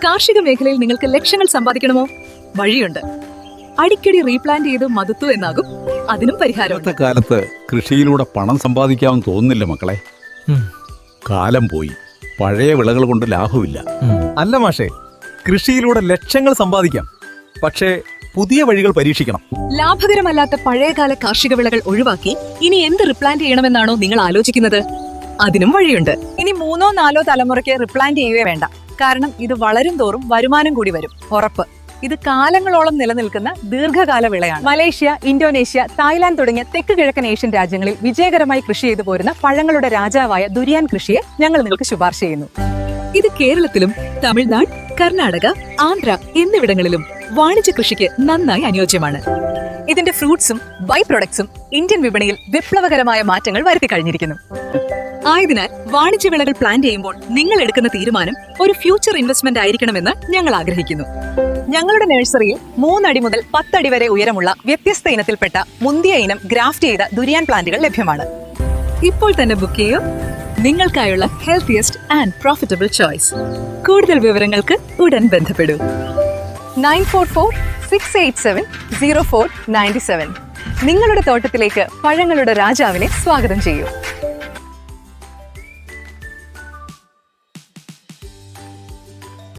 കാർഷിക മേഖലയിൽ നിങ്ങൾക്ക് ലക്ഷങ്ങൾ സമ്പാദിക്കണമോ? വഴിയുണ്ട്. അടിക്കടി റീപ്ലാന്റ് ചെയ്ത് മതുത്തു എന്നാകും. അതിനും പരിഹാരം. ഇന്നത്തെ കാലത്ത് കൃഷിയിലൂടെ പണം സമ്പാദിക്കാമെന്ന് തോന്നുന്നില്ല മക്കളെ. കാലം പോയി, പഴയ വിളകൾ കൊണ്ട് ലാഭമില്ല. അല്ല മാഷേ, കൃഷിയിലൂടെ ലക്ഷങ്ങൾ സമ്പാദിക്കാം. പക്ഷേ പുതിയ വഴികൾ പരീക്ഷിക്കണം. ലാഭകരമല്ലാത്ത പഴയകാല കാർഷിക വിളകൾ ഒഴിവാക്കി ഇനി എന്ത് റിപ്ലാന്റ് ചെയ്യണമെന്നാണോ നിങ്ങൾ ആലോചിക്കുന്നത്? അതിനും വഴിയുണ്ട്. ഇനി 3-4 തലമുറയ്ക്ക് റിപ്ലാന്റ് ചെയ്യുകയേ വേണ്ട. കാരണം ഇത് വളരും തോറും വരുമാനം കൂടി വരും, ഉറപ്പ്. ഇത് കാലങ്ങളോളം നിലനിൽക്കുന്ന ദീർഘകാല വിളയാണ്. മലേഷ്യ, ഇന്തോനേഷ്യ, തായ്ലാന്റ് തുടങ്ങിയ തെക്ക് കിഴക്കൻ ഏഷ്യൻ രാജ്യങ്ങളിൽ വിജയകരമായി കൃഷി ചെയ്തു പോരുന്ന പഴങ്ങളുടെ രാജാവായ ദുരിയാൻ കൃഷിയെ ഞങ്ങൾ നിങ്ങൾക്ക് ശുപാർശ ചെയ്യുന്നു. ഇത് കേരളത്തിലും തമിഴ്നാട്, കർണാടക, ആന്ധ്ര എന്നിവിടങ്ങളിലും വാണിജ്യ കൃഷിക്ക് നന്നായി അനുയോജ്യമാണ്. ഇതിന്റെ ഫ്രൂട്ട്സും ബൈ പ്രൊഡക്ട്സും ഇന്ത്യൻ വിപണിയിൽ വിപ്ലവകരമായ മാറ്റങ്ങൾ വരുത്തി കഴിഞ്ഞിരിക്കുന്നു. ആയതിനാൽ വാണിജ്യ വിളകൾ പ്ലാൻ ചെയ്യുമ്പോൾ നിങ്ങൾ എടുക്കുന്ന തീരുമാനം ഒരു ഫ്യൂച്ചർ ഇൻവെസ്റ്റ്മെന്റ് ആയിരിക്കണമെന്ന് ഞങ്ങൾ ആഗ്രഹിക്കുന്നു. ഞങ്ങളുടെ നഴ്സറിയിൽ 3 അടി മുതൽ 10 അടി വരെ ഉയരമുള്ള വ്യത്യസ്ത ഇനത്തിൽപ്പെട്ട മുന്തിയ ഇനം ഗ്രാഫ്റ്റ് ചെയ്ത ദുരിയാൻ പ്ലാന്റുകൾ ലഭ്യമാണ്. ഇപ്പോൾ തന്നെ ബുക്ക് ചെയ്യൂ. നിങ്ങൾക്കായുള്ള ഹെൽത്തിയസ്റ്റ് ആൻഡ് പ്രോഫിറ്റബിൾ ചോയ്സ്. കൂടുതൽ വിവരങ്ങൾക്ക് ഉടൻ ബന്ധപ്പെടൂ. 9446870497. നിങ്ങളുടെ തോട്ടത്തിലേക്ക് പഴങ്ങളുടെ രാജാവിനെ സ്വാഗതം ചെയ്യൂ.